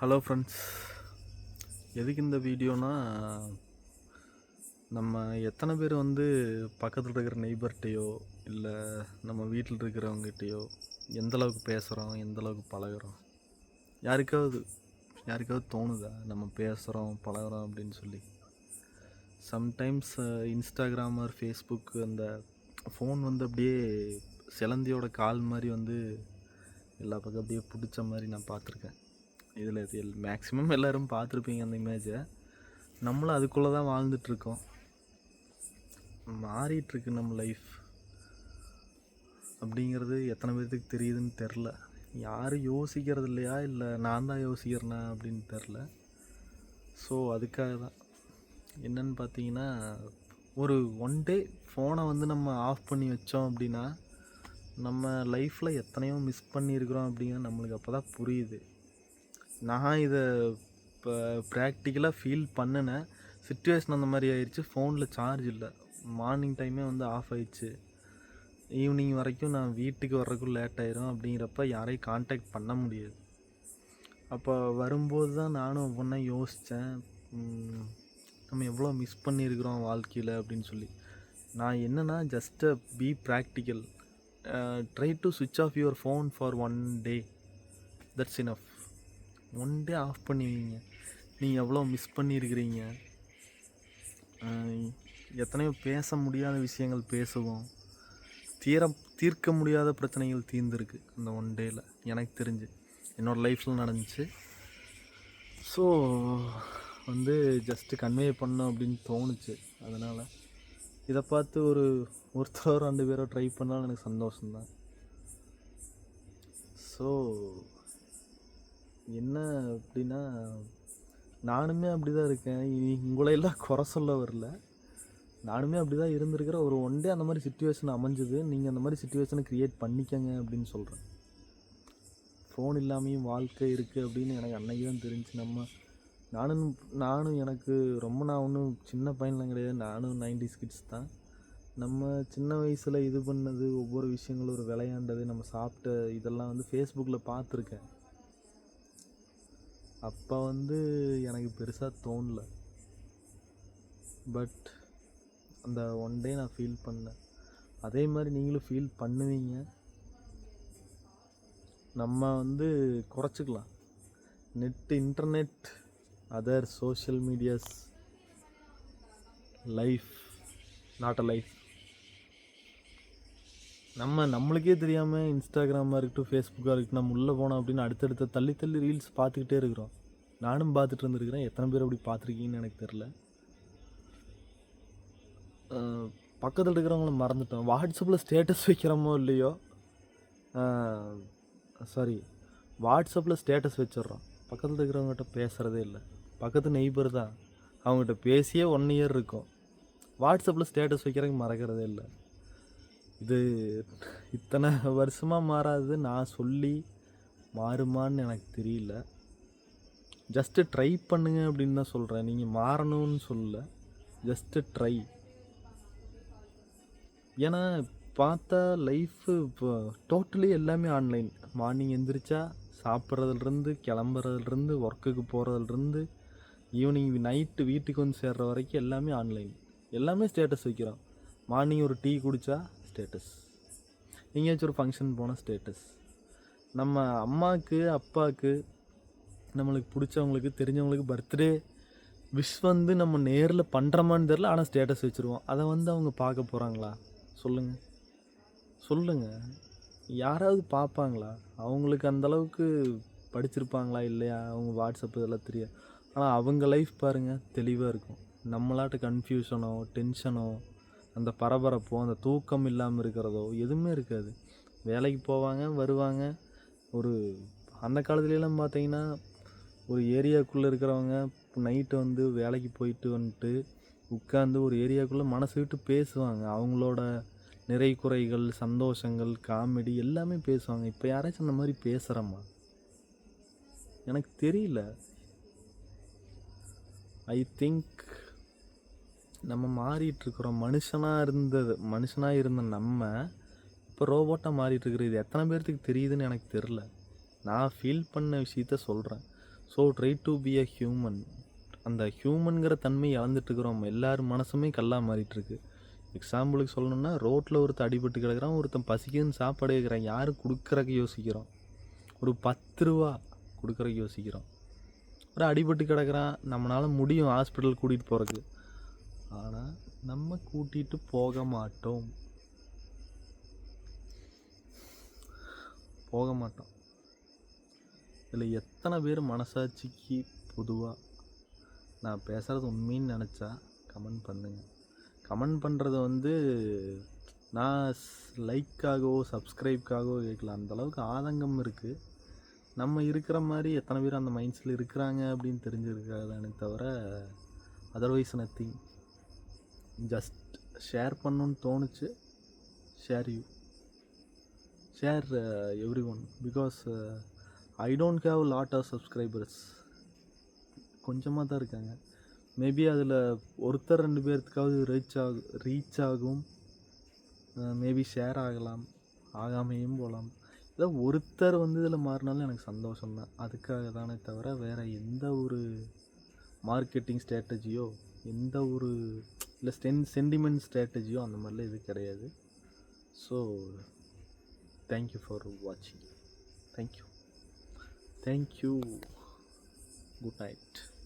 Hello friends, எதுக்கு இந்த வீடியோனா, நம்ம எத்தனை பேர் பக்கத்தில் இருக்கிற நெய்பர்கிட்டையோ இல்லை நம்ம வீட்டில் இருக்கிறவங்ககிட்டையோ எந்தளவுக்கு பேசுகிறோம், எந்தளவுக்கு பழகுறோம்? யாருக்காவது யாருக்காவது தோணுதா நம்ம பேசுகிறோம் பழகுறோம் அப்படின்னு சொல்லி? சம்டைம்ஸ் இன்ஸ்டாகிராம் ஆர் ஃபேஸ்புக் அந்த ஃபோன் அப்படியே சிலந்தியோட கால் மாதிரி எல்லா பக்கம் அப்படியே பிடிச்ச மாதிரி நான் பார்த்துருக்கேன். இதில் மேக்ஸிமம் எல்லோரும் பார்த்துருப்பீங்க அந்த இமேஜை. நம்மளும் அதுக்குள்ளே தான் வாழ்ந்துட்டுருக்கோம். மாறிட்டுருக்கு நம்ம லைஃப் அப்படிங்கிறது எத்தனை பேர்த்துக்கு தெரியுதுன்னு தெரில. யாரும் யோசிக்கிறது இல்லையா, இல்லை நான் தான் யோசிக்கிறேனா அப்படின்னு தெரில. ஸோ அதுக்காக தான் என்னன்னு பார்த்தீங்கன்னா, ஒரு ஒன் டே ஃபோனை நம்ம ஆஃப் பண்ணி வச்சோம் அப்படின்னா நம்ம லைஃப்பில் எத்தனையோ மிஸ் பண்ணியிருக்கிறோம் அப்படிங்கிறது நம்மளுக்கு அப்போ தான் புரியுது. நான் இதை இப்போ ப்ராக்டிக்கலாக ஃபீல் பண்ணினேன். சிச்சுவேஷன் அந்த மாதிரி ஆயிடுச்சு. ஃபோனில் சார்ஜ் இல்லை, மார்னிங் டைமே ஆஃப் ஆயிடுச்சு. ஈவினிங் வரைக்கும் நான் வீட்டுக்கு வர்றதுக்கும் லேட் ஆயிரும். அப்படிங்கிறப்ப யாரையும் காண்டாக்ட் பண்ண முடியாது. அப்போ வரும்போது தான் நானும் ஒவ்வொன்றா யோசித்தேன், நம்ம எவ்வளோ மிஸ் பண்ணியிருக்கிறோம் வாழ்க்கையில் அப்படின்னு சொல்லி. நான் என்னென்னா, just be practical. Try to சுவிட்ச் off your phone for one day, that's enough. One day off பண்ணி வைங்க. நீங்கள் எவ்வளோ மிஸ் பண்ணியிருக்கிறீங்க. எத்தனையோ பேச முடியாத விஷயங்கள் பேசுவோம். தீர்க்க முடியாத பிரச்சனைகள் தீர்ந்துருக்கு அந்த ஒன் டேயில். எனக்கு தெரிஞ்சு என்னோடய லைஃப்பில் நடந்துச்சு. ஸோ ஜஸ்ட்டு கன்வே பண்ணோம் அப்படின்னு தோணுச்சு. அதனால் இதை பார்த்து ஒருத்தரோ 2 பேரோ ட்ரை பண்ணாலும் எனக்கு சந்தோஷம்தான். ஸோ என்ன அப்படின்னா, நானுமே அப்படி தான் இருக்கேன். உங்களையெல்லாம் குறை சொல்ல வரல, நானுமே அப்படி தான் இருந்திருக்கிறேன். ஒரு ஒன் டே அந்த மாதிரி சிச்சுவேஷன் அமைஞ்சுது. நீங்கள் அந்த மாதிரி சிச்சுவேஷனை க்ரியேட் பண்ணிக்கங்க அப்படின்னு சொல்கிறேன். ஃபோன் இல்லாமையும் வாழ்க்கை இருக்குது அப்படின்னு எனக்கு அன்னைக்கு தான் தெரிஞ்சு. நானும் எனக்கு ரொம்ப, நான் ஒன்றும் சின்ன பையன்லாம் கிடையாது. நானும் 90s கிட்ஸ் தான். நம்ம சின்ன வயசில் இது பண்ணது, ஒவ்வொரு விஷயங்களும் ஒரு விளையாண்டது, நம்ம சாப்பிட்ட இதெல்லாம் ஃபேஸ்புக்கில் பார்த்துருக்கேன். அப்போ எனக்கு பெருசாக தோணல. பட் அந்த ஒன் டே நான் ஃபீல் பண்ணேன். அதே மாதிரி நீங்களும் ஃபீல் பண்ணுவீங்க. நம்ம குறைச்சிக்கலாம். Net, internet, other social medias, life not a life. நம்மளுக்கே தெரியாமல் இன்ஸ்டாகிராமாக இருக்கட்டும், ஃபேஸ்புக்காக இருக்கட்டும், நம்ம உள்ளே போனோம் அப்படின்னு அடுத்தடுத்த தள்ளி ரீல்ஸ் பார்த்துக்கிட்டே இருக்கிறோம். நானும் பார்த்துட்டு இருந்துருக்கிறேன். எத்தனை பேர் அப்படி பார்த்துருக்கீங்கன்னு எனக்கு தெரில. பக்கத்தில் இருக்கிறவங்கள மறந்துட்டோம். வாட்ஸ்அப்பில் ஸ்டேட்டஸ் வைக்கிறோமோ இல்லையோ, வாட்ஸ்அப்பில் ஸ்டேட்டஸ் வச்சிட்றோம். பக்கத்தில் இருக்கிறவங்ககிட்ட பேசுகிறதே இல்லை. பக்கத்து நெய்பர் தான், அவங்ககிட்ட பேசியே 1 இயர் இருக்கும். வாட்ஸ்அப்பில் ஸ்டேட்டஸ் வைக்கிறதுக்கு மறக்கிறதே இல்லை. இது இத்தனை வருஷமாக மாறாது. நான் சொல்லி மாறுமான்னு எனக்கு தெரியல. ஜஸ்ட்டு ட்ரை பண்ணுங்க அப்படின்னு தான் சொல்கிறேன். நீங்கள் மாறணும்னு சொல்லலை, ஜஸ்ட்டு ட்ரை. ஏன்னா பார்த்தா லைஃபு இப்போ டோட்டலி எல்லாமே ஆன்லைன். மார்னிங் எந்திரிச்சா சாப்பிட்றதுலேருந்து, கிளம்புறதுலேருந்து, ஒர்க்குக்கு போகிறதுலேருந்து, ஈவினிங் நைட்டு வீட்டுக்கு சேர்ற வரைக்கும் எல்லாமே ஆன்லைன். எல்லாமே ஸ்டேட்டஸ் வைக்கிறோம். மார்னிங் ஒரு டீ குடித்தா ஸ்டேட்டஸ், எங்கேயாச்சும் ஒரு ஃபங்க்ஷன் போனால் ஸ்டேட்டஸ். நம்ம அம்மாவுக்கு, அப்பாவுக்கு, நம்மளுக்கு பிடிச்சவங்களுக்கு, தெரிஞ்சவங்களுக்கு பர்த்டே விஷ் நம்ம நேரில் பண்ணுறோமான்னு தெரில, ஆனால் ஸ்டேட்டஸ் வச்சுருவோம். அதை அவங்க பார்க்க போகிறாங்களா? சொல்லுங்கள். யாராவது பார்ப்பாங்களா? அவங்களுக்கு அந்தளவுக்கு படிச்சிருப்பாங்களா இல்லையா? அவங்க வாட்ஸ்அப் இதெல்லாம் தெரியாது. ஆனால் அவங்க லைஃப் பாருங்கள், தெளிவாக இருக்கும். நம்மளாட்ட கன்ஃபியூஷனோ, டென்ஷனோ, அந்த பரபரப்போ, அந்த தூக்கம் இல்லாமல் இருக்கிறதோ எதுவுமே இருக்காது. வேலைக்கு போவாங்க, வருவாங்க. அந்த காலத்துலலாம் பார்த்தீங்கன்னா, ஒரு ஏரியாவுக்குள்ளே இருக்கிறவங்க நைட்டு வேலைக்கு போயிட்டு உட்காந்து ஒரு ஏரியாவுக்குள்ளே மனசு விட்டு பேசுவாங்க. அவங்களோட நிறை குறைகள், சந்தோஷங்கள், காமெடி எல்லாமே பேசுவாங்க. இப்போ யாராச்சும் அந்த மாதிரி பேசுகிறோமா? எனக்கு தெரியல. ஐ திங்க் நம்ம மாறிட்டுருக்குறோம். மனுஷனாக இருந்த நம்ம இப்போ ரோபோட்டாக மாறிட்டுருக்குறது. இது எத்தனை பேர்த்துக்கு தெரியுதுன்னு எனக்கு தெரில. நான் ஃபீல் பண்ண விஷயத்த சொல்கிறேன். So try to be a human. அந்த ஹியூமன்கிற தன்மை இழந்துட்டுருக்குறோம். எல்லார் மனசுமே கல்லாக மாறிட்டுருக்கு. எக்ஸாம்பிளுக்கு சொல்லணும்னா, ரோட்டில் ஒருத்தன் அடிபட்டு கிடக்குறான், ஒருத்தன் பசிக்குதுன்னு சாப்பாடு கேட்குறான். யார் கொடுக்குறக்கு யோசிக்கிறோம்? ஒரு 10 ரூபா கொடுக்குறக்கு யோசிக்கிறோம். ஒரு அடிபட்டு கிடக்குறான், நம்மளால் முடியும் ஹாஸ்பிட்டல் கூட்டிகிட்டு போகிறக்கு. ஆனால் நம்ம கூட்டிகிட்டு போக மாட்டோம். இதில் எத்தனை பேர் மனசாட்சிக்கு பொதுவாக நான் பேசுகிறது உண்மைன்னு நினச்சா கமெண்ட் பண்ணுங்கள். கமெண்ட் பண்ணுறத நான் லைக்காகவோ சப்ஸ்கிரைப்காகவோ கேட்கல. அந்தளவுக்கு ஆதங்கம் இருக்குது. நம்ம இருக்கிற மாதிரி எத்தனை பேர் அந்த மைண்ட்ஸில் இருக்கிறாங்க அப்படின்னு தெரிஞ்சிருக்காதானே தவிர அதர்வைஸ் நத்திங். ஜஸ்ட் ஷேர் பண்ணணுன்னு தோணுச்சு. Share every one. Because I don't have lot of subscribers. கொஞ்சமாக தான் இருக்காங்க. மேபி அதில் ஒருத்தர் 2 பேர்த்துக்காவது ரீச் ஆகும். மேபி ஷேர் ஆகலாம், ஆகாமையும் போகலாம். ஏதோ ஒருத்தர் இதில் மாறினாலும் எனக்கு சந்தோஷம்தான். அதுக்காக தானே தவிர வேறு எந்த ஒரு மார்க்கெட்டிங் ஸ்ட்ராட்டஜியோ எந்த ஒரு இல்லை சென்டிமெண்ட் ஸ்ட்ராட்டஜியோ அந்த மாதிரிலாம் இது கிடையாது. ஸோ தேங்க்யூ ஃபார் வாட்சிங். தேங்க்யூ. Good night.